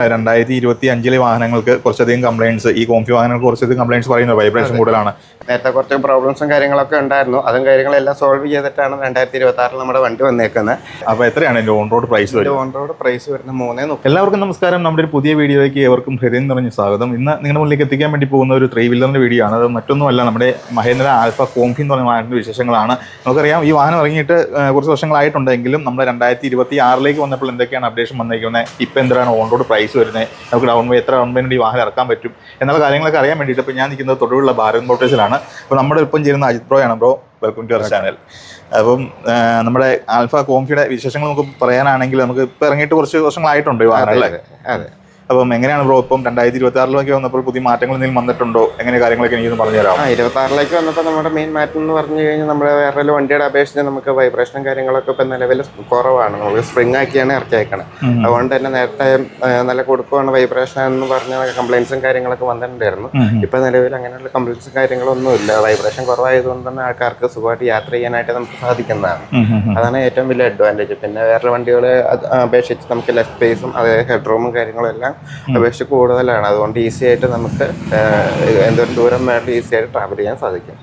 2025 വാഹനങ്ങൾക്ക് കുറച്ചധികം കംപ്ലയിൻസ്, ഈ കോംഫി വാഹനങ്ങൾക്ക് കുറച്ചധികം കംപ്ലയിൻസ് പറയുന്നത് വൈബ്രേഷൻ കൂടുതലാണ്. നേരത്തെ കുറച്ച് പ്രോബ്ലംസും കാര്യങ്ങളൊക്കെ ഉണ്ടായിരുന്നു. അതും കാര്യങ്ങളെല്ലാം സോൾവ് ചെയ്തിട്ടാണ് 2026 നമ്മുടെ വണ്ടി വന്നേക്കുന്നത്. അപ്പോൾ എത്രയാണ് എൻ്റെ ഓൺ റോഡ് പ്രൈസ് വരുന്നത്? ഓൺ റോഡ് പ്രൈസ് വരുന്നത് 330. എല്ലാവർക്കും നമസ്കാരം. നമ്മുടെ ഒരു പുതിയ വീഡിയോയിലേക്ക് ഏവർക്കും ഹൃദയം നിറഞ്ഞ സ്വാഗതം. ഇന്ന് നിങ്ങളുടെ മുന്നിലേക്ക് എത്തിക്കാൻ വേണ്ടി പോകുന്ന ഒരു 3 വീലറിൻ്റെ വീഡിയോ ആണ്. അത് മറ്റൊന്നുമല്ല, നമ്മുടെ മഹേന്ദ്ര ആൽഫ കോംഫി എന്ന് പറയുന്ന വാഹനത്തിൻ്റെ വിശേഷങ്ങളാണ്. നമുക്കറിയാം, ഈ വാഹനം ഇറങ്ങിയിട്ട് കുറച്ച് വർഷങ്ങളായിട്ടുണ്ടെങ്കിലും നമ്മൾ 2026 വന്നപ്പോൾ എന്തൊക്കെയാണ് അപ്ഡേഷൻ വന്നിരിക്കുന്നത്, ഇപ്പോൾ എന്താണ് ഓൺ റോഡ് പ്രൈസ് വരുന്നത്, നമുക്ക് എത്ര ഡൗൺ പേയ്മെൻറ്റ് ഈ വാഹനം ഇറക്കാൻ പറ്റും എന്നുള്ള കാര്യങ്ങളൊക്കെ അറിയാൻ വേണ്ടിയിട്ട് ഇപ്പോൾ ഞാൻ നിൽക്കുന്നത് തൊടുപുഴ ഭാരത് മോട്ടോഴ്സിലാണ്. അപ്പോൾ നമ്മുടെ ഒപ്പം ചേരുന്ന അജിത് ബ്രോ ആണ്. Bro, welcome to our channel. അപ്പം നമ്മുടെ ആൽഫ കോംഫിയുടെ വിശേഷങ്ങൾ നമുക്ക് പറയാനാണെങ്കിൽ, നമുക്ക് ഇപ്പോൾ ഇറങ്ങിയിട്ട് കുറച്ച് വർഷങ്ങളായിട്ടുണ്ട് ഈ വാഹനം അല്ലേ? അതെ. അപ്പം എങ്ങനെയാണ് ബ്രോ, ഇപ്പം 2026 വന്നപ്പോൾ പുതിയ മാറ്റങ്ങൾ എന്തെങ്കിലും വന്നിട്ടുണ്ടോ? എങ്ങനെ കാര്യങ്ങളൊക്കെ എനിക്കൊന്ന് പറഞ്ഞുതരാം. 26 വന്നപ്പോൾ നമ്മുടെ മെയിൻ മാറ്റം എന്ന് പറഞ്ഞു കഴിഞ്ഞാൽ, നമ്മുടെ വേറെ വണ്ടിയുടെ അപേക്ഷിച്ച് നമുക്ക് വൈബ്രേഷനും കാര്യങ്ങളൊക്കെ ഇപ്പം നിലവിൽ കുറവാണ്. നമുക്ക് സ്പ്രിംഗ് ആക്കിയാണ് ഇറക്കിയേക്കണം. അതുകൊണ്ട് തന്നെ നേരത്തെ നല്ല കൊടുക്കുവാണ് വൈബ്രേഷൻ എന്ന് പറഞ്ഞ കംപ്ലയിൻസും കാര്യങ്ങളൊക്കെ വന്നിട്ടുണ്ടായിരുന്നു. ഇപ്പം നിലവിൽ അങ്ങനെയുള്ള കംപ്ലയിൻസും കാര്യങ്ങളൊന്നും ഇല്ല. വൈബ്രേഷൻ കുറവായതുകൊണ്ട് തന്നെ ആൾക്കാർക്ക് സുഖമായിട്ട് യാത്ര ചെയ്യാനായിട്ട് നമുക്ക് സാധിക്കുന്നതാണ്. അതാണ് ഏറ്റവും വലിയ അഡ്വാൻറ്റേജ്. പിന്നെ വേറെ വണ്ടികളെ അപേക്ഷിച്ച് നമുക്ക് ലെഗ് സ്പേസും അതേ ഹെഡ് റൂമും കാര്യങ്ങളും എല്ലാം അപേക്ഷിച്ച് കൂടുതലാണ്. അതുകൊണ്ട് ഈസി ആയിട്ട് നമുക്ക് എന്തോരം ദൂരം വേണ്ട ഈസി ആയിട്ട് ട്രാവൽ ചെയ്യാൻ സാധിക്കും.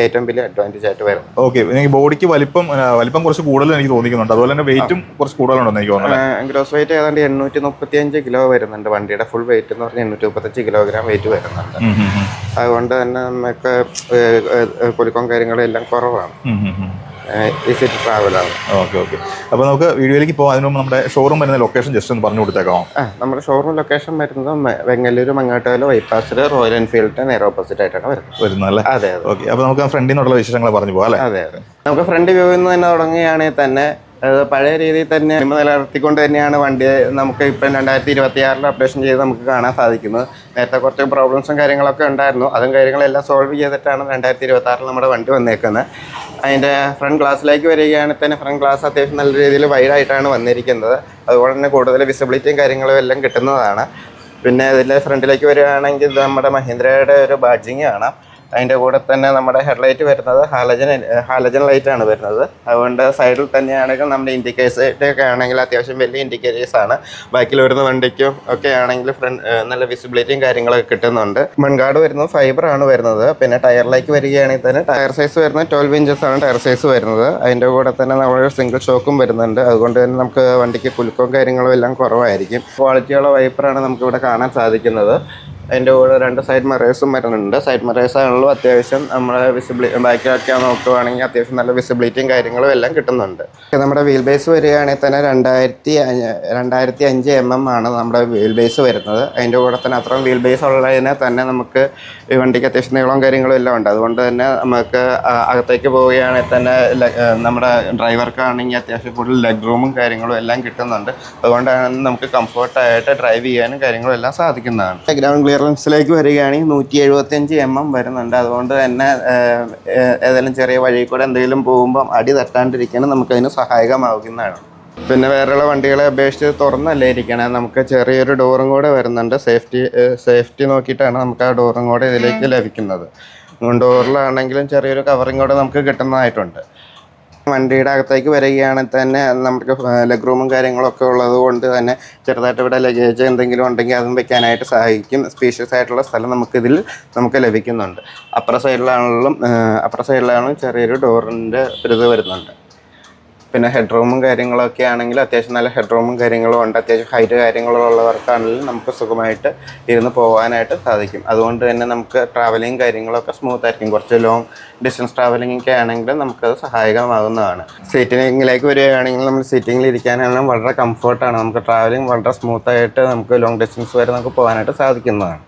ഏറ്റവും വലിയ അഡ്വാൻറ്റേജ് ആയിട്ട് വരും. ഓക്കെ, ബോഡിക്ക് വലിപ്പം കുറച്ച് കൂടുതൽ എനിക്ക് തോന്നിക്കുന്നുണ്ട്. അതുപോലെ തന്നെ വെയിറ്റും കുറച്ച് കൂടുതലുണ്ടെന്ന് എനിക്ക് തോന്നുന്നു. ഗ്രോസ് വെയിറ്റ് ഏതാണ്ട് 835 കിലോ വരുന്നുണ്ട്. വണ്ടിയുടെ ഫുൾ വെയിറ്റ് എന്ന് പറഞ്ഞാൽ 835 കിലോഗ്രാം വെയിറ്റ് വരുന്നുണ്ട്. അതുകൊണ്ട് തന്നെ നമുക്ക് കുലുക്കം കാര്യങ്ങളും എല്ലാം കുറവാണ്. ഈസി ടു ട്രാവലാണ്. ഓക്കെ. അപ്പോൾ നമുക്ക് വീഡിയോയിലേക്ക് പോകാം. അതിന് മുമ്പ് നമ്മുടെ ഷോറൂം വരുന്ന ലൊക്കേഷൻ ജസ്റ്റ് ഒന്ന് പറഞ്ഞു കൊടുത്തേക്കാമോ? നമ്മുടെ ഷോറൂം ലൊക്കേഷൻ വരുന്നത് വെങ്ങല്ലൂർ മങ്ങാട്ടുകാല ബൈപ്പാസിൽ റോയൽ എൻഫീൽഡിന് നേരെ ഓപ്പോസിറ്റ് ആയിട്ടാണ് വരുന്നത് അല്ലേ? അതെ. ഓക്കെ, അപ്പോൾ നമുക്ക് ഫ്രണ്ടിൽ നിന്നുള്ള വിശേഷങ്ങൾ പറഞ്ഞു പോകാം അല്ലേ? അതെ. നമുക്ക് ഫ്രണ്ട് വ്യൂവിൽ നിന്ന് തന്നെ തുടങ്ങുകയാണെങ്കിൽ തന്നെ പഴയ രീതിയിൽ തന്നെ നിലനിർത്തിക്കൊണ്ട് തന്നെയാണ് വണ്ടി നമുക്ക് ഇപ്പം 2026 അപ്ഡേഷൻ ചെയ്ത് നമുക്ക് കാണാൻ സാധിക്കുന്നത്. നേരത്തെ കുറച്ച് പ്രോബ്ലംസും കാര്യങ്ങളൊക്കെ ഉണ്ടായിരുന്നു. അതും കാര്യങ്ങളെല്ലാം സോൾവ് ചെയ്തിട്ടാണ് 2026 നമ്മുടെ വണ്ടി വന്നേക്കുന്നത്. അതിൻ്റെ ഫ്രണ്ട് ഗ്ലാസ്സിലേക്ക് വരികയാണെങ്കിൽ തന്നെ ഫ്രണ്ട് ഗ്ലാസ് അത്യാവശ്യം നല്ല രീതിയിൽ വൈഡായിട്ടാണ് വന്നിരിക്കുന്നത്. അതുപോലെ തന്നെ കൂടുതൽ വിസിബിലിറ്റിയും കാര്യങ്ങളും എല്ലാം കിട്ടുന്നതാണ്. പിന്നെ ഇതിൻ്റെ ഫ്രണ്ടിലേക്ക് വരികയാണെങ്കിൽ നമ്മുടെ മഹീന്ദ്രയുടെ ഒരു ബാഡ്ജിങ് കാണാം. അതിൻ്റെ കൂടെ തന്നെ നമ്മുടെ ഹെഡ്ലൈറ്റ് വരുന്നത് ഹാലജൻ ലൈറ്റാണ് വരുന്നത്. അതുകൊണ്ട് സൈഡിൽ തന്നെയാണെങ്കിൽ നമ്മുടെ ഇൻഡിക്കേറ്റേഴ്സൊക്കെ ആണെങ്കിൽ അത്യാവശ്യം വലിയ ഇൻഡിക്കേറ്റേഴ്സാണ്. ബാക്കിൽ വരുന്ന വണ്ടിക്കും ഒക്കെ ആണെങ്കിൽ നല്ല വിസിബിലിറ്റിയും കാര്യങ്ങളൊക്കെ കിട്ടുന്നുണ്ട്. മൺകാട് വരുന്നത് ഫൈബറാണ് വരുന്നത്. പിന്നെ ടയറിലേക്ക് വരികയാണെങ്കിൽ തന്നെ ടയർ സൈസ് വരുന്നത് 12 ഇഞ്ചസാണ് ടയർ സൈസ് വരുന്നത്. അതിൻ്റെ കൂടെ തന്നെ നമ്മുടെ സിംഗിൾ ഷോക്കും വരുന്നുണ്ട്. അതുകൊണ്ട് തന്നെ നമുക്ക് വണ്ടിക്ക് കുലുക്കവും കാര്യങ്ങളും എല്ലാം കുറവായിരിക്കും. ക്വാളിറ്റിയുള്ള വൈപ്പറാണ് നമുക്കിവിടെ കാണാൻ സാധിക്കുന്നത്. അതിൻ്റെ കൂടെ 2 സൈഡ് മിറേഴ്സും വരുന്നുണ്ട്. സൈഡ് മിറേഴ്സ് ആണല്ലോ അത്യാവശ്യം നമ്മുടെ ബാക്കിലൊക്കെ നോക്കുകയാണെങ്കിൽ അത്യാവശ്യം നല്ല വിസിബിലിറ്റിയും കാര്യങ്ങളും എല്ലാം കിട്ടുന്നുണ്ട്. നമ്മുടെ വീൽ ബേസ് വരികയാണെങ്കിൽ തന്നെ 2005 mm ആണ് നമ്മുടെ വീൽ ബേസ് വരുന്നത്. അതിൻ്റെ കൂടെ തന്നെ അത്രയും വീൽ ബേസ് ഉള്ളതിനെ തന്നെ നമുക്ക് ഈ വണ്ടിക്ക് അത്യാവശ്യം നീളവും കാര്യങ്ങളും എല്ലാം ഉണ്ട്. അതുകൊണ്ട് തന്നെ നമുക്ക് അകത്തേക്ക് പോവുകയാണെങ്കിൽ തന്നെ നമ്മുടെ ഡ്രൈവർക്കാണെങ്കിൽ അത്യാവശ്യം കൂടുതൽ ലെഗ് റൂമും കാര്യങ്ങളും എല്ലാം കിട്ടുന്നുണ്ട്. അതുകൊണ്ടാണ് നമുക്ക് കംഫർട്ടായിട്ട് ഡ്രൈവ് ചെയ്യാനും കാര്യങ്ങളും എല്ലാം സാധിക്കുന്നതാണ്. ഗ്രൗണ്ട് ക്ലിയറൻസിലേക്ക് വരികയാണെങ്കിൽ 175 mm വരുന്നുണ്ട്. അതുകൊണ്ട് തന്നെ ഏതെങ്കിലും ചെറിയ വഴി കൂടെ എന്തെങ്കിലും പോകുമ്പം അടി തട്ടാണ്ടിരിക്കാനും നമുക്കതിന് സഹായകമാകുന്നതാണ്. പിന്നെ വേറെയുള്ള വണ്ടികളെ അപേക്ഷിച്ച് തുറന്നല്ലേ ഇരിക്കണേ, നമുക്ക് ചെറിയൊരു ഡോറും കൂടെ വരുന്നുണ്ട്. സേഫ്റ്റി നോക്കിയിട്ടാണ് നമുക്ക് ആ ഡോറും കൂടെ ഇതിലേക്ക് ലഭിക്കുന്നത്. ഡോറിലാണെങ്കിലും ചെറിയൊരു കവറിങ് കൂടെ നമുക്ക് കിട്ടുന്നതായിട്ടുണ്ട്. വണ്ടിയുടെ അകത്തേക്ക് വരികയാണെങ്കിൽ തന്നെ നമുക്ക് ലെഗ് റൂമും കാര്യങ്ങളൊക്കെ ഉള്ളത് കൊണ്ട് തന്നെ ചെറുതായിട്ട് ഇവിടെ ലഗേജ് എന്തെങ്കിലും ഉണ്ടെങ്കിൽ അതും വെക്കാനായിട്ട് സഹായിക്കും. സ്പേഷ്യസ് ആയിട്ടുള്ള സ്ഥലം നമുക്ക് ലഭിക്കുന്നുണ്ട്. അപ്പുറ സൈഡിലാണെങ്കിലും ചെറിയൊരു ഡോറിൻ്റെ ഇത് വരുന്നുണ്ട്. പിന്നെ ഹെഡ് റൂമും കാര്യങ്ങളൊക്കെ ആണെങ്കിൽ അത്യാവശ്യം നല്ല ഹെഡ് റൂമും കാര്യങ്ങളും ഉണ്ട്. അത്യാവശ്യം ഹൈറ്റ് കാര്യങ്ങളും ഉള്ളവർക്കാണെങ്കിലും നമുക്ക് സുഖമായിട്ട് ഇരുന്ന് പോകാനായിട്ട് സാധിക്കും. അതുകൊണ്ട് തന്നെ നമുക്ക് ട്രാവലിങ് കാര്യങ്ങളൊക്കെ സ്മൂത്ത് ആയിരിക്കും. കുറച്ച് ലോങ് ഡിസ്റ്റൻസ് ട്രാവലിംഗ് ഒക്കെ ആണെങ്കിലും നമുക്കത് സഹായകമാകുന്നതാണ്. സീറ്റിങ്ങിലേക്ക് വരികയാണെങ്കിൽ നമ്മൾ സീറ്റിങ്ങിൽ ഇരിക്കാനാണെങ്കിലും വളരെ കംഫർട്ടാണ്. നമുക്ക് ട്രാവലിംഗ് വളരെ സ്മൂത്തായിട്ട് നമുക്ക് ലോങ് ഡിസ്റ്റൻസ് വരെ നമുക്ക് പോകാനായിട്ട് സാധിക്കുന്നതാണ്.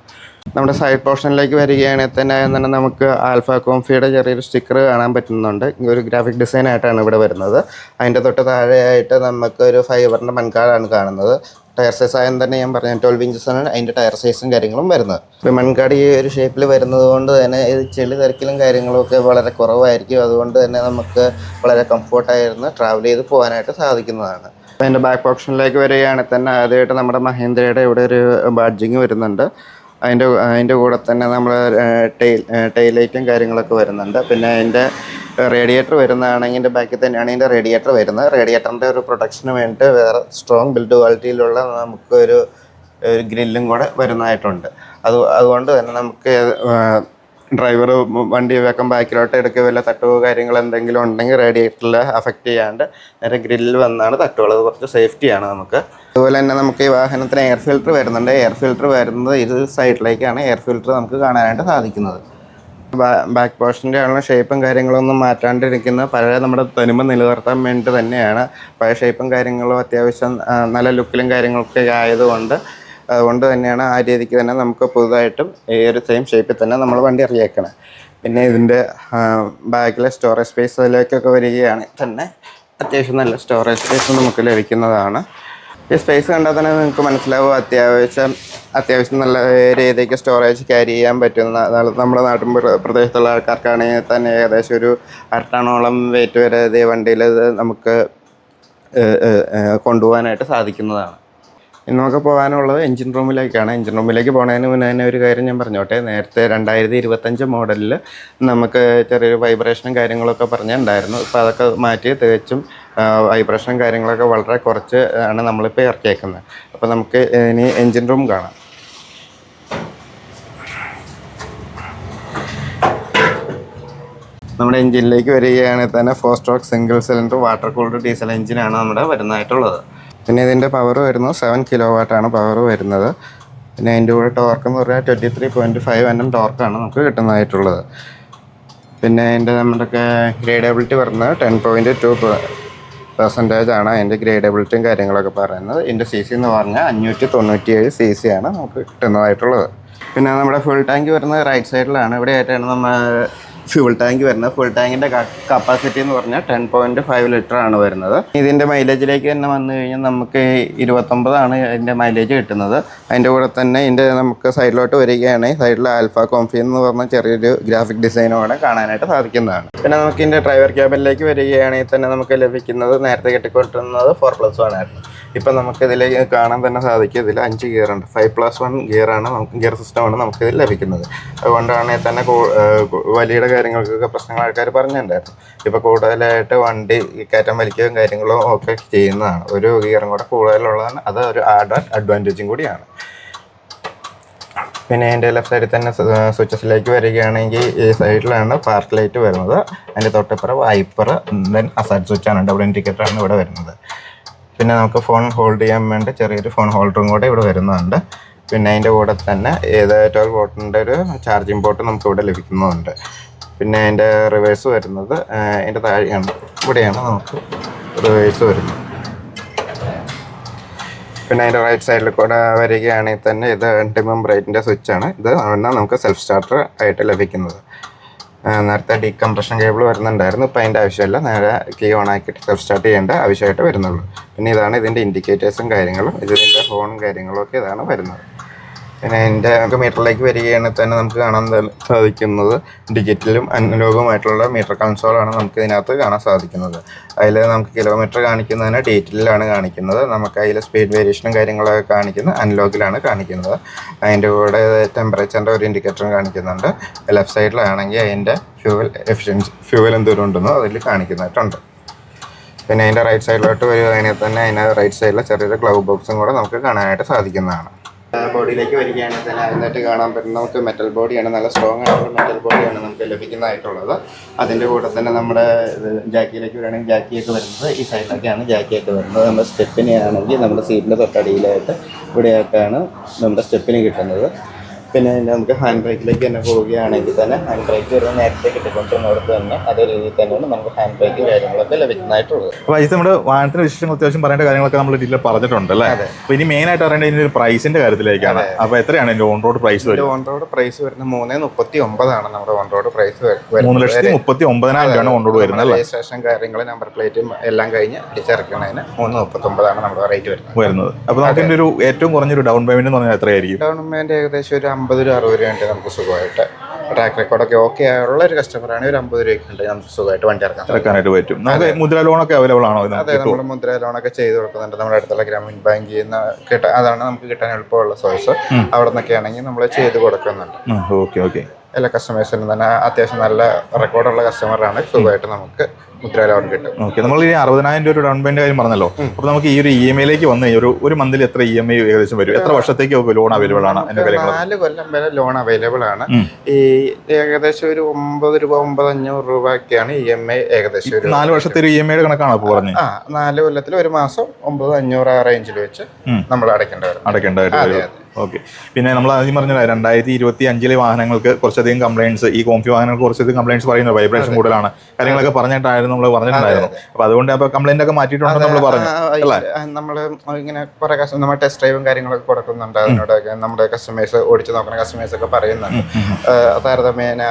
നമ്മുടെ സൈഡ് പോർഷനിലേക്ക് വരികയാണെങ്കിൽ തന്നെ നമുക്ക് ആൽഫ കോംഫിയുടെ ചെറിയൊരു സ്റ്റിക്കർ കാണാൻ പറ്റുന്നുണ്ട്. ഒരു ഗ്രാഫിക് ഡിസൈനായിട്ടാണ് ഇവിടെ വരുന്നത്. അതിൻ്റെ തൊട്ട് താഴെയായിട്ട് നമുക്കൊരു ഫൈബറിൻ്റെ മൺകാടാണ് കാണുന്നത്. ടയർ സൈസ് ആയെന്ന് തന്നെ ഞാൻ പറഞ്ഞു 12 ഇഞ്ചസാണ് അതിൻ്റെ ടയർ സൈസും കാര്യങ്ങളും വരുന്നത്. ഇപ്പോൾ മൺകാട് ഈ ഒരു ഷേപ്പിൽ വരുന്നത് കൊണ്ട് തന്നെ ഇത് ചെളി തിരക്കിലും കാര്യങ്ങളൊക്കെ വളരെ കുറവായിരിക്കും. അതുകൊണ്ട് തന്നെ നമുക്ക് വളരെ കംഫർട്ടായിരുന്നു ട്രാവൽ ചെയ്ത് പോകാനായിട്ട് സാധിക്കുന്നതാണ്. അപ്പോൾ അതിൻ്റെ ബാക്ക് പോർഷനിലേക്ക് വരികയാണെങ്കിൽ തന്നെ ആദ്യമായിട്ട് നമ്മുടെ മഹീന്ദ്രയുടെ ഇവിടെ ഒരു ബാഡ്ജിങ് വരുന്നുണ്ട്. അതിൻ്റെ കൂടെ തന്നെ നമ്മൾ ടെയിൽ ലൈറ്റും കാര്യങ്ങളൊക്കെ വരുന്നുണ്ട്. പിന്നെ അതിൻ്റെ റേഡിയേറ്റർ വരുന്നതാണെങ്കിൽ ഇതിൻ്റെ ബാക്കിൽ തന്നെയാണ് ഇതിൻ്റെ റേഡിയേറ്റർ വരുന്നത്. റേഡിയേറ്ററിൻ്റെ ഒരു പ്രൊട്ടക്ഷന് വേണ്ടിയിട്ട് വേറെ സ്ട്രോങ് ബിൽഡ് ക്വാളിറ്റിയിലുള്ള നമുക്കൊരു ഗ്രില്ലും കൂടെ വരുന്നതായിട്ടുണ്ട്. അതുകൊണ്ട് തന്നെ നമുക്ക് ഡ്രൈവർ വണ്ടി വേഗം ബാക്കിലോട്ട് എടുക്കുക വല്ല തട്ടുകയോ കാര്യങ്ങൾ എന്തെങ്കിലും ഉണ്ടെങ്കിൽ റേഡിയേറ്ററിൽ അഫക്റ്റ് ചെയ്യാണ്ട് നേരെ ഗ്രില്ലിൽ വന്നാണ് തട്ടുകൾ. അത് കുറച്ച് സേഫ്റ്റിയാണ് നമുക്ക്. അതുപോലെ തന്നെ നമുക്ക് ഈ വാഹനത്തിന് എയർ ഫിൽറ്റർ വരുന്നുണ്ട്. എയർ ഫിൽറ്റർ വരുന്നത് ഇത് സൈഡിലേക്കാണ് എയർ ഫിൽറ്റർ നമുക്ക് കാണാനായിട്ട് സാധിക്കുന്നത്. ബാക്ക് പോർഷൻ്റെ ആണെങ്കിലും ഷേപ്പും കാര്യങ്ങളൊന്നും മാറ്റാണ്ടിരിക്കുന്ന പഴയ നമ്മുടെ തനിമ നിലനിർത്താൻ വേണ്ടി തന്നെയാണ്. പഴയ ഷേപ്പും കാര്യങ്ങളും അത്യാവശ്യം നല്ല ലുക്കിലും കാര്യങ്ങളൊക്കെ അതുകൊണ്ട് തന്നെയാണ് ആ രീതിക്ക് തന്നെ നമുക്ക് പുതുതായിട്ടും ഈ ഒരു സെയിം ഷേപ്പിൽ തന്നെ നമ്മൾ വണ്ടി ഇറക്കിയേക്കണം. പിന്നെ ഇതിൻ്റെ ബാക്കിലെ സ്റ്റോറേജ് സ്പേസിലേക്കൊക്കെ വരികയാണ് തന്നെ അത്യാവശ്യം നല്ല സ്റ്റോറേജ് സ്പേസ് നമുക്ക് ലഭിക്കുന്നതാണ്. ഈ സ്പേസ് കണ്ടാൽ തന്നെ നിങ്ങൾക്ക് മനസ്സിലാവും അത്യാവശ്യം നല്ല രീതിക്ക് സ്റ്റോറേജ് ക്യാരി ചെയ്യാൻ പറ്റുന്ന നമ്മുടെ നാട്ടിൻ പ്രദേശത്തുള്ള ആൾക്കാർക്കാണെങ്കിൽ തന്നെ ഏകദേശം ഒരു 1 ടണ്ണോളം വെയിറ്റ് വരെ ഇതേ വണ്ടിയിൽ നമുക്ക് കൊണ്ടുപോകാനായിട്ട് സാധിക്കുന്നതാണ്. ഇന്ന് നമുക്ക് പോകാനുള്ളത് എഞ്ചിൻ റൂമിലേക്കാണ്. എഞ്ചിൻ റൂമിലേക്ക് പോകുന്നതിന് മുന്നേ തന്നെ ഒരു കാര്യം ഞാൻ പറഞ്ഞോട്ടെ. നേരത്തെ 2025 മോഡലിൽ നമുക്ക് ചെറിയൊരു വൈബ്രേഷനും കാര്യങ്ങളൊക്കെ പറഞ്ഞിട്ടുണ്ടായിരുന്നു. ഇപ്പോൾ അതൊക്കെ മാറ്റി തികച്ചും വൈബ്രേഷനും കാര്യങ്ങളൊക്കെ വളരെ കുറച്ച് ആണ് നമ്മളിപ്പോൾ ഇറക്കിയേക്കുന്നത്. അപ്പോൾ നമുക്ക് ഇനി എഞ്ചിൻ റൂം കാണാം. നമ്മുടെ എഞ്ചിനിലേക്ക് വരികയാണെങ്കിൽ തന്നെ 4 stroke single cylinder water cooled diesel എഞ്ചിനാണ് നമ്മുടെ വരുന്നതായിട്ടുള്ളത്. പിന്നെ ഇതിൻ്റെ പവർ വരുന്നത് 7 kW പവർ വരുന്നത്. പിന്നെ അതിൻ്റെ കൂടെ ടോർക്ക് എന്ന് പറഞ്ഞാൽ 23.5 Nm ടോർക്കാണ് നമുക്ക് കിട്ടുന്നതായിട്ടുള്ളത്. പിന്നെ അതിൻ്റെ നമ്മുടെയൊക്കെ ഗ്രേഡബിലിറ്റി വരുന്നത് 10.2% ആണ് അതിൻ്റെ ഗ്രേഡബിലിറ്റിയും കാര്യങ്ങളൊക്കെ പറയുന്നത്. ഇതിൻ്റെ CC എന്ന് പറഞ്ഞാൽ 597 CC ആണ് നമുക്ക് കിട്ടുന്നതായിട്ടുള്ളത്. പിന്നെ നമ്മുടെ ഫുൾ ടാങ്ക് വരുന്നത് റൈറ്റ് സൈഡിലാണ്. ഇവിടെ ആയിട്ടാണ് നമ്മൾ ഫ്യൂൾ ടാങ്ക് വരുന്നത്. ഫുൾ ടാങ്കിൻ്റെ കപ്പാസിറ്റി എന്ന് പറഞ്ഞാൽ 10.5 ലിറ്റർ ആണ് വരുന്നത്. ഇതിൻ്റെ മൈലേജിലേക്ക് തന്നെ വന്നു കഴിഞ്ഞാൽ നമുക്ക് 29 ഇതിൻ്റെ മൈലേജ് കിട്ടുന്നത്. അതിൻ്റെ കൂടെ തന്നെ ഇതിൻ്റെ നമുക്ക് സൈഡിലോട്ട് വരികയാണെങ്കിൽ സൈഡിൽ ആൽഫ കോംഫി എന്ന് പറഞ്ഞ ചെറിയൊരു ഗ്രാഫിക് ഡിസൈനോടെ കാണാനായിട്ട് സാധിക്കുന്നതാണ്. പിന്നെ നമുക്ക് ഇതിൻ്റെ ഡ്രൈവർ ക്യാബിനിലേക്ക് വരികയാണെങ്കിൽ തന്നെ നമുക്ക് ലഭിക്കുന്നത് നേരത്തെ കിട്ടിക്കൊണ്ടിരുന്നത് 4+1 ആയിരുന്നു. ഇപ്പം നമുക്കിതിലേക്ക് കാണാൻ തന്നെ സാധിക്കും. ഇതിൽ 5 ഗിയറുണ്ട്. 5+1 ഗിയറാണ് നമുക്ക് ഗിയർ സിസ്റ്റമാണ് നമുക്കിതിൽ ലഭിക്കുന്നത്. അതുകൊണ്ടാണെങ്കിൽ തന്നെ വലിയുടെ കാര്യങ്ങൾക്കൊക്കെ പ്രശ്നങ്ങൾ ആൾക്കാർ പറഞ്ഞിട്ടുണ്ടായിരുന്നു. ഇപ്പോൾ കൂടുതലായിട്ട് വണ്ടി കയറ്റം വലിക്കുകയും കാര്യങ്ങളും ഒക്കെ ചെയ്യുന്നതാണ്. ഒരു ഗിയറും കൂടെ കൂടുതലുള്ളതാണ്. അത് ഒരു അഡ്വാൻറ്റേജും കൂടിയാണ്. പിന്നെ അതിൻ്റെ ലെഫ്റ്റ് സൈഡിൽ തന്നെ സ്വിച്ചസിലേക്ക് വരികയാണെങ്കിൽ ഈ സൈഡിലാണ് പാർക്ക് ലൈറ്റ് വരുന്നത്. അതിൻ്റെ തൊട്ടിപ്പുറം വൈപ്പർ ദെൻ ഹസാർഡ് സ്വിച്ചാണ്. ഡബിൾ ഇൻഡിക്കേറ്ററാണ് ഇവിടെ വരുന്നത്. പിന്നെ നമുക്ക് ഫോൺ ഹോൾഡ് ചെയ്യാൻ വേണ്ടി ചെറിയൊരു ഫോൺ ഹോൾഡറും കൂടെ ഇവിടെ വരുന്നുണ്ട്. പിന്നെ അതിൻ്റെ കൂടെ തന്നെ 12 വോട്ടിൻ്റെ ഒരു ചാർജിങ് പോർട്ട് നമുക്ക് ഇവിടെ ലഭിക്കുന്നുണ്ട്. പിന്നെ അതിൻ്റെ റിവേഴ്സ് വരുന്നത് അതിൻ്റെ താഴെയാണ്. ഇവിടെയാണ് നമുക്ക് റിവേഴ്സ് വരുന്നത്. പിന്നെ അതിൻ്റെ റൈറ്റ് സൈഡിൽ കൂടെ വരികയാണെങ്കിൽ തന്നെ ഇത് ഡിമ്മം ബ്രൈറ്റിൻ്റെ സ്വിച്ചാണ്. ഇത് നമുക്ക് സെൽഫ് സ്റ്റാർട്ടർ ആയിട്ട് ലഭിക്കുന്നത്. നേരത്തെ ഡീകംപ്രഷൻ കേബിൾ വരുന്നുണ്ടായിരുന്നു. ഇപ്പോൾ അതിൻ്റെ ആവശ്യമില്ല. നേരെ കീ ഓൺ ആക്കിയിട്ട് സെൽഫ് സ്റ്റാർട്ട് ചെയ്യേണ്ട ആവശ്യമായിട്ട് വരുന്നുള്ളൂ. പിന്നെ ഇതാണ് ഇതിൻ്റെ ഇൻഡിക്കേറ്റേഴ്സും കാര്യങ്ങളും. ഇതിൻ്റെ ഫോണും കാര്യങ്ങളും ഒക്കെ ഇതാണ് വരുന്നത്. പിന്നെ അതിൻ്റെ നമുക്ക് മീറ്ററിലേക്ക് വരികയാണെങ്കിൽ തന്നെ നമുക്ക് കാണാൻ സാധിക്കുന്നത് ഡിജിറ്റലും അനലോഗുമായിട്ടുള്ള മീറ്റർ കൺസോളാണ് നമുക്ക് ഇതിനകത്ത് കാണാൻ സാധിക്കുന്നത്. അതിൽ നമുക്ക് കിലോമീറ്റർ കാണിക്കുന്നതിന് ഡീറ്റെയിലാണ് കാണിക്കുന്നത്. നമുക്ക് അതിൽ സ്പീഡ് വേരിയേഷനും കാര്യങ്ങളൊക്കെ കാണിക്കുന്നത് അനലോഗിലാണ് കാണിക്കുന്നത്. അതിൻ്റെ കൂടെ ടെമ്പറേച്ചറിൻ്റെ ഒരു ഇൻഡിക്കേറ്ററും കാണിക്കുന്നുണ്ട്. ലെഫ്റ്റ് സൈഡിലാണെങ്കിൽ അതിൻ്റെ ഫ്യൂവൽ എന്തോരം ഉണ്ടെന്നോ അതിൽ കാണിക്കുന്നതായിട്ടുണ്ട്. പിന്നെ അതിൻ്റെ റൈറ്റ് സൈഡിലോട്ട് വരികയാണെങ്കിൽ തന്നെ അതിൻ്റെ റൈറ്റ് സൈഡിലെ ചെറിയൊരു ഗ്ലൗ ബോക്സും കൂടെ നമുക്ക് കാണാനായിട്ട് സാധിക്കുന്നതാണ്. ബോഡിയിലേക്ക് വരികയാണെങ്കിൽ തന്നെ അതിനായിട്ട് കാണാൻ പറ്റുന്ന നമുക്ക് മെറ്റൽ ബോഡിയാണ്. നല്ല സ്ട്രോങ് ആയിട്ടുള്ള മെറ്റൽ ബോഡിയാണ് നമുക്ക് ലഭിക്കുന്നതായിട്ടുള്ളത്. അതിൻ്റെ കൂടെ തന്നെ നമ്മുടെ ജാക്കിയിലേക്ക് വരികയാണെങ്കിൽ ജാക്കിയൊക്കെ വരുന്നത് ഈ സൈഡിലൊക്കെയാണ് ജാക്കിയൊക്കെ വരുന്നത്. നമ്മുടെ സ്റ്റെപ്പിനെ ആണെങ്കിൽ നമ്മുടെ സീറ്റിൻ്റെ തൊട്ടടിയിലായിട്ട് ഇവിടെയായിട്ടാണ് നമ്മുടെ സ്റ്റെപ്പിന് കിട്ടുന്നത്. പിന്നെ നമുക്ക് ഹാൻഡ് ബ്രേക്കിലേക്ക് തന്നെ പോവുകയാണെങ്കിൽ തന്നെ ഹാൻഡ് ബ്രേക്ക് ഒരു നേരത്തെ കിട്ടിക്കൊണ്ടിരുന്നിടത്ത് തന്നെ അതേ രീതിയിൽ തന്നെയാണ് നമുക്ക് ഹാൻഡ് ബ്രേക്ക് കാര്യങ്ങളൊക്കെ ലഭിക്കുന്നതായിട്ടുള്ളത്. അപ്പോൾ ഇത് നമ്മുടെ വാഹനത്തിന്റെ വിശേഷങ്ങൾ അത്യാവശ്യം പറയേണ്ട കാര്യങ്ങളൊക്കെ നമ്മൾ ഡീറ്റെയിൽ പറഞ്ഞിട്ടുണ്ട് അല്ലേ? അപ്പോൾ ഇനി മെയിൻ ആയിട്ട് പറയേണ്ടത് ഇതിന്റെ ഒരു പ്രൈസിന്റെ കാര്യത്തിലേക്കാണ്. അപ്പോൾ എത്രയാണ് ഇതിന്റെ ഓൺ റോഡ് പ്രൈസ് വരുന്നത്? ഓൺ റോഡ് പ്രൈസ് വരുന്നത് 339 നമ്മുടെ on road price. 3,39,000 on road വരുന്നത്. രജിസ്ട്രേഷൻ കാര്യങ്ങൾ നമ്പർ പ്ലേറ്റും എല്ലാം കഴിഞ്ഞ് അടിച്ചിറക്കുന്നതിന് 339 നമ്മുടെ റേറ്റ് വരുന്നത്. അപ്പോൾ നമുക്ക് ഇതിന്റെ ഒരു ഏറ്റവും കുറഞ്ഞൊരു ഡൗൺ പേയ്മെന്റ് എന്ന് പറഞ്ഞാൽ എത്രയായിരിക്കും? ഡൗൺ പേയ്മെന്റ് ഏകദേശം ഒരു 50-60 രൂപ നമുക്ക് സുഖമായിട്ട് ട്രാക്ക് റെക്കോർഡൊക്കെ ഓക്കെ ആയുള്ള ഒരു കസ്റ്റമറാണ്. ഒരു 50 രൂപയ്ക്ക് ഉണ്ട് നമുക്ക് സുഖമായിട്ട് വണ്ടി ഇറക്കാനായിട്ട് പറ്റും. നമുക്ക് മുദ്ര ലോണൊക്കെ അവൈലബിൾ ആണോ? അതെ, നമ്മൾ മുദ്ര ലോണൊക്കെ ചെയ്ത് കൊടുക്കുന്നുണ്ട്. നമ്മുടെ അടുത്തുള്ള ഗ്രാമീൺ ബാങ്കിൽ നിന്ന് അതാണ് നമുക്ക് കിട്ടാൻ എളുപ്പമുള്ള സോഴ്സ്. അവിടെ നിന്നൊക്കെ ആണെങ്കിൽ നമ്മൾ ചെയ്ത് കൊടുക്കുന്നുണ്ട്. ഓക്കെ. എല്ലാ കസ്റ്റമേഴ്സിനും തന്നെ അത്യാവശ്യം നല്ല റെക്കോർഡുള്ള കസ്റ്റമറാണ്. സുഖമായിട്ട് നമുക്ക് മുദ്ര ലോൺ കിട്ടും. ഓക്കെ, നമ്മൾ ഈ 60,000 രൂപ ഡൗൺ പേയ്മെന്റ് കാര്യം പറഞ്ഞല്ലോ. അപ്പോൾ നമുക്ക് ഈ ഒരു EMI-ലേക്ക് വന്ന് ഒരു മന്തിൽ എത്ര EMI ഏകദേശം വരും? എത്ര വർഷത്തേക്ക് ലോൺ അവൈലബിൾ ആണ്? 4 കൊല്ലം വരെ ലോൺ അവൈലബിൾ ആണ്. ഈ ഏകദേശം ഒരു 9 രൂപ 9,500 രൂപയൊക്കെയാണ് EMI. ഏകദേശം 4 വർഷത്തെ ഒരു EMI-യുടെ കണക്കാണ് അപ്പോൾ പറഞ്ഞത്. 4 കൊല്ലത്തിൽ ഒരു മാസം 9,500 ആ റേഞ്ചിൽ വെച്ച് നമ്മൾ അടയ്ക്കേണ്ടതായിട്ട് വരും. ഓക്കെ, പിന്നെ നമ്മൾ ആദ്യം പറഞ്ഞില്ല 2025 വാഹനങ്ങൾക്ക് കുറച്ചധികം കംപ്ലൈൻറ്റ്സ്, ഈ കോംഫി വാഹനങ്ങൾക്ക് കുറച്ചധികം കംപ്ലൈൻറ്റ്സ് പറയുന്നത് വൈബ്രേഷൻ കൂടുതലാണ്, കാര്യങ്ങളൊക്കെ പറഞ്ഞിട്ടായിരുന്നു നമ്മൾ പറഞ്ഞിട്ടുണ്ടായിരുന്നു. അപ്പോൾ അതുകൊണ്ട് അപ്പോൾ കംപ്ലൈന്റ് ഒക്കെ മാറ്റിയിട്ടുണ്ടെന്ന് നമ്മൾ പറഞ്ഞു അല്ലേ? നമ്മൾ ഇങ്ങനെ കുറെ നമ്മൾ ടെസ്റ്റ് ഡ്രൈവും കാര്യങ്ങളൊക്കെ കൊടുക്കുന്നുണ്ട്. അതിനോടൊക്കെ നമ്മുടെ കസ്റ്റമേഴ്സ് ഓടിച്ച് നോക്കുന്ന കസ്റ്റമേഴ്സ് ഒക്കെ പറയുന്നുണ്ട് താരതമ്യേന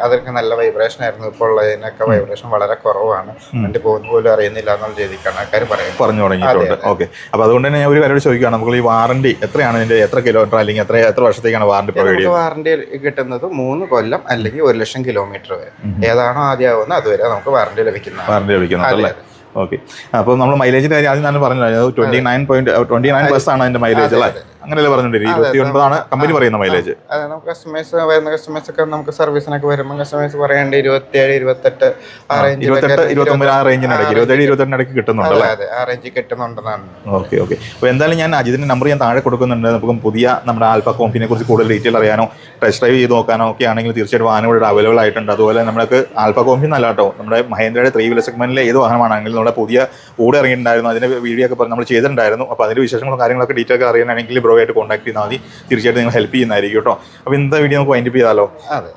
അതൊക്കെ നല്ല വൈബ്രേഷൻ ആയിരുന്നു. ഇപ്പോൾ ഉള്ളതിനൊക്കെ വൈബ്രേഷൻ വളരെ കുറവാണ്. വണ്ടി പോകുന്ന പോലും അറിയുന്നില്ല എന്നുള്ള രീതിക്കാണ് ആൾക്കാർ പറഞ്ഞു തുടങ്ങിയിട്ടുണ്ട്. ഓക്കെ, അപ്പോൾ അതുകൊണ്ട് തന്നെ ഞാൻ ഒരു കാര്യം ചോദിക്കുകയാണ്, നമുക്ക് ഈ വാറണ്ടി എത്രയാണ്? ഇതിന്റെ എത്ര കിലോമീറ്റർ അല്ലെങ്കിൽ എത്ര വർഷത്തേക്കാണ് വാറണ്ടി പ്രൊവൈഡ് ചെയ്യുന്നത്? വാറണ്ടി കിട്ടുന്നത് 3 കൊല്ലം അല്ലെങ്കിൽ 1,00,000 കിലോമീറ്റർ വരെ. ഏതാണോ ആദ്യമാവുന്നത് അതുവരെ നമുക്ക് വാറണ്ടി ലഭിക്കുന്നത്. ഓക്കെ, അപ്പോൾ നമ്മൾ മൈലേജിന്റെ കാര്യം ആദ്യം തന്നെ പറഞ്ഞില്ല, 29+ ആണ് അതിന്റെ മൈലേജ് അല്ലേ? അങ്ങനെയല്ലേ പറഞ്ഞിട്ടുണ്ട്? 29 കമ്പനി പറയുന്ന മൈലേജ്. അതെ, നമുക്ക് കസ്റ്റമേഴ്സ് ഒക്കെ നമുക്ക് സർവീസിനൊക്കെ വരുമ്പോൾ കസ്റ്റമേഴ്സ് പറയേണ്ട 27, 28 ആ റേഞ്ച്, 28, 29 ആ റേഞ്ചിനിടയ്ക്ക് 27, 28 കിട്ടുന്നുണ്ട്. അതെ, ആ റേഞ്ചിൽ കിട്ടുന്നുണ്ടെന്നാണ്. ഓക്കെ. അപ്പോൾ എന്തായാലും ഞാൻ അജിതിന്റെ നമ്പർ ഞാൻ താഴെ കൊടുക്കുന്നുണ്ട്. നമുക്ക് പുതിയ നമ്മുടെ ആൽഫ കോംഫിനെ കുറിച്ച് കൂടുതൽ ഡീറ്റെയിൽ അറിയാനോ ടെസ്റ്റ് ഡ്രൈവ് ചെയ്ത് നോക്കാനോ ഒക്കെ ആണെങ്കിൽ തീർച്ചയായിട്ടും വാഹനം ഇവിടെ അവൈലബിൾ ആയിട്ടുണ്ട്. അതുപോലെ നമുക്ക് ആൽഫ കോംഫി എന്നല്ല കേട്ടോ, നമ്മുടെ മഹേന്ദ്രയുടെ 3 വീലർ സെഗ്മെന്റിലെ ഏത് വാഹനമാണെങ്കിലും നമ്മുടെ പുതിയ കൂടെ ഇറങ്ങിയിട്ടുണ്ടായിരുന്നു, അതിന്റെ വീഡിയോ ഒക്കെ നമ്മൾ ചെയ്തിട്ടുണ്ടായിരുന്നു. അപ്പോൾ അതിന്റെ വിശേഷങ്ങളും കാര്യങ്ങളൊക്കെ ഡീറ്റെയിൽ ഒക്കെ അറിയാനാണെങ്കിൽ ബ്രോ ആയിട്ട് കോൺടാക്ട് ചെയ്താൽ മതി. തീർച്ചയായിട്ടും നിങ്ങൾ ഹെൽപ്പ് ചെയ്യുന്നതായിരിക്കും കേട്ടോ. അപ്പോൾ ഇന്നത്തെ വീഡിയോ നമുക്ക് വൈൻഡപ്പ് ചെയ്താലോ?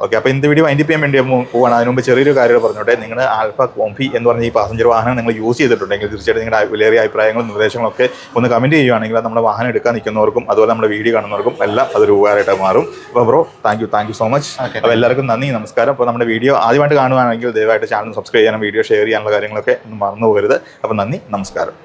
ഓക്കെ, അപ്പോൾ ഇന്നത്തെ വീഡിയോ വൈൻഡപ്പ് ചെയ്യാൻ വേണ്ടി പോവാണ്. അതിന് മുമ്പ് ചെറിയൊരു കാര്യം പറഞ്ഞോട്ടെ. നിങ്ങൾ ആൽഫ കോംഫി എന്ന് പറഞ്ഞ ഈ പാസഞ്ചർ വാഹനം നിങ്ങൾ യൂസ് ചെയ്തിട്ടുണ്ടെങ്കിൽ തീർച്ചയായിട്ടും നിങ്ങളുടെ വിലയേറിയ അഭിപ്രായങ്ങളും നിർദ്ദേശങ്ങളൊക്കെ ഒന്ന് കമന്റ് ചെയ്യുകയാണെങ്കിൽ അത് നമ്മുടെ വാഹനം എടുക്കാൻ നിൽക്കുന്നവർക്കും അതുപോലെ നമ്മുടെ വീഡിയോ കാണുന്നവർക്കും എല്ലാം അതൊരു ഉപകാരമായിട്ട് മാറും. അപ്പോൾ bro thank you so much. അപ്പോൾ എല്ലാവർക്കും നന്ദി, നമസ്കാരം. അപ്പോൾ നമ്മുടെ വീഡിയോ ആദ്യമായിട്ട് കാണുകയാണെങ്കിൽ ദയവായിട്ട് ചാനൽ സബ്സ്ക്രൈബ് ചെയ്യാനും വീഡിയോ ഷെയർ ചെയ്യാനുള്ള കാര്യങ്ങളൊക്കെ ഒന്നും മറന്നു പോകരുത്. അപ്പോൾ നന്ദി, നമസ്കാരം.